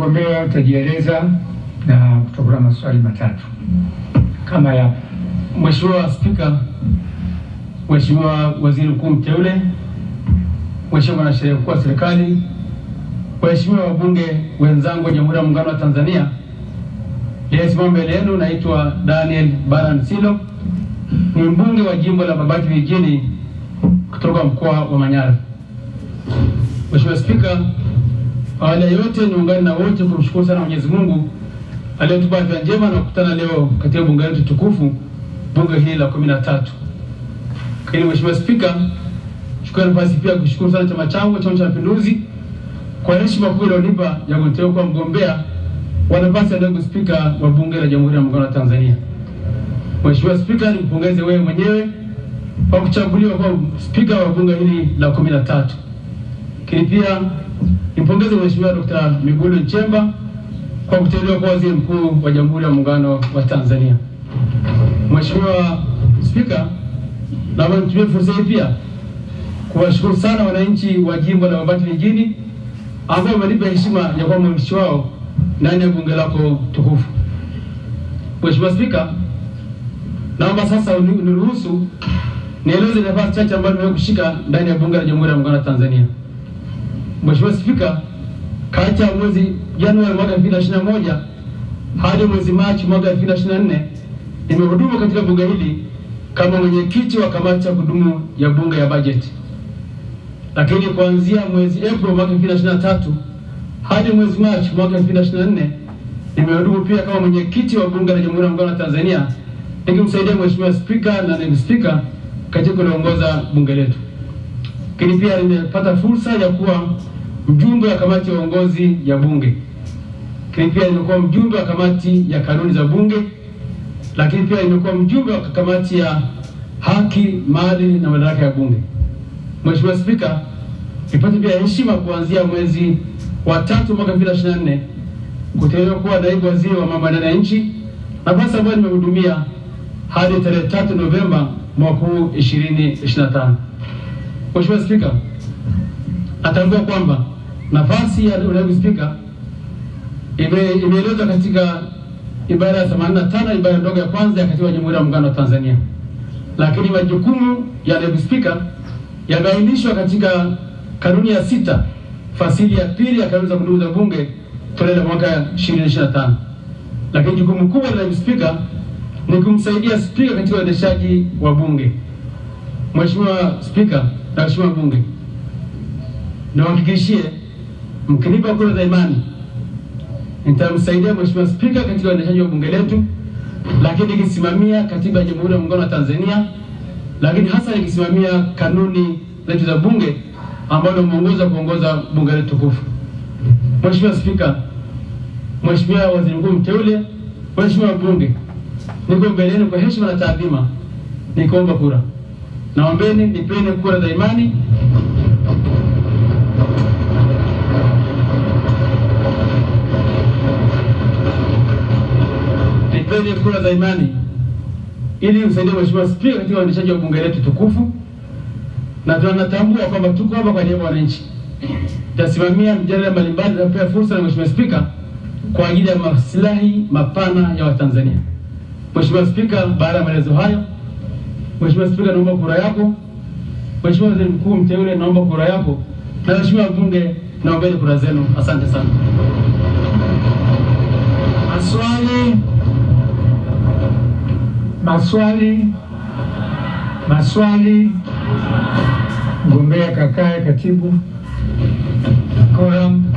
mgombea utajieleza na kutakuwa maswali matatu kama ya Mheshimiwa Spika, Mheshimiwa Waziri Mkuu mteule, Mheshimiwa Mwanasheria Mkuu wa Serikali, Mheshimiwa wabunge wenzangu wa Jamhuri ya Muungano wa Tanzania, niliyesimama mbele yenu naitwa Daniel Baran Silo, ni mbunge wa jimbo la Babati Vijijini kutoka mkoa wa Manyara. Mheshimiwa Spika, awali ya yote niungane na wote kumshukuru sana Mwenyezi Mungu aliyetupa afya njema na kukutana leo katika bunge letu tukufu, bunge hili la 13. Lakini Mheshimiwa Spika, chukua nafasi pia kushukuru sana chama changu, Chama cha Mapinduzi, kwa heshima kubwa iliyonipa ya kuteua kwa mgombea wa nafasi ya naibu spika wa bunge la Jamhuri ya Muungano wa Tanzania. Mheshimiwa Spika, nikupongeze wewe mwenyewe kwa kuchaguliwa kwa spika wa bunge hili la 13. Lakini pia nimpongeze Mheshimiwa Dr. Mwigulu Nchemba kwa kuteuliwa kwa waziri mkuu wa Jamhuri ya Muungano wa Tanzania. Mheshimiwa Spika, naomba nitumie fursa hii pia kuwashukuru sana wananchi wa jimbo la Babati Vijijini ambao wamenipa heshima ya kuwa mwakilishi wao ndani ya bunge lako tukufu. Mheshimiwa Spika, naomba sasa uniruhusu nieleze nafasi chache ambazo nimeweza kushika ndani ya bunge la Jamhuri ya Muungano wa Tanzania. Mheshimiwa Spika, kati ya mwezi Januari mwaka 2021 hadi mwezi Machi mwaka 2024 nimehudumu katika bunge hili kama mwenyekiti wa kamati ya kudumu ya bunge ya bajeti. Lakini kuanzia mwezi Aprili mwaka 2023 hadi mwezi Machi mwaka 2024 nimehudumu pia kama mwenyekiti wa bunge la Jamhuri ya Muungano wa Tanzania, nikimsaidia Mheshimiwa Spika na naibu spika katika kuongoza bunge letu. Lakini pia nimepata fursa ya kuwa mjumbe wa kamati ya uongozi ya bunge. Lakini pia nimekuwa mjumbe wa kamati ya kanuni za bunge. Lakini pia nimekuwa mjumbe wa kamati ya haki, maadili na madaraka ya bunge. Mheshimiwa Spika, nipate pia heshima kuanzia mwezi wa 3 mwaka 2024 kuteuliwa kuwa naibu waziri wa mambo ya ndani ya nchi, nafasi ambayo nimehudumia hadi tarehe 3 Novemba mwaka 2025. Mheshimiwa Spika, natambua kwamba nafasi ya naibu spika imeelezwa katika ibara ya 85 ibara ndogo ya kwanza ya Katiba ya Jamhuri ya Muungano wa Tanzania. Lakini majukumu ya naibu spika yameainishwa katika kanuni ya 6 fasili ya pili ya kanuni za kudumu za bunge toleo la mwaka 2025. Lakini jukumu kubwa la naibu spika ni kumsaidia spika katika uendeshaji wa bunge. Mheshimiwa Spika na Mheshimiwa bunge, niwahakikishie mkinipa kura za imani nitamsaidia Mheshimiwa Spika katika uendeshaji wa bunge letu, lakini nikisimamia katiba ya Jamhuri ya Muungano wa Tanzania, lakini hasa nikisimamia kanuni zetu za bunge ambazo muongoza kuongoza bunge letu tukufu. Mheshimiwa Spika, Mheshimiwa Waziri Mkuu mteule, Mheshimiwa bunge, niko mbele yenu kwa heshima na taadhima nikuomba kura. Naombeni nipeni kura za imani kura za imani ili msaidie Mheshimiwa Spika katika uendeshaji wa bunge letu tukufu, na tunatambua kwamba tuko hapa kwa niaba ya wananchi. Tutasimamia mjadala mbalimbali na pia fursa na Mheshimiwa Spika kwa ajili ya maslahi mapana ya Watanzania. Mheshimiwa Spika, baada ya maelezo hayo, Mheshimiwa Spika, naomba kura yako. Mheshimiwa Waziri Mkuu mteule, naomba kura yako. Na Mheshimiwa bunge, naombeni kura zenu. Asante sana. Maswali. Mgombea kakae. Katibu. Quorum.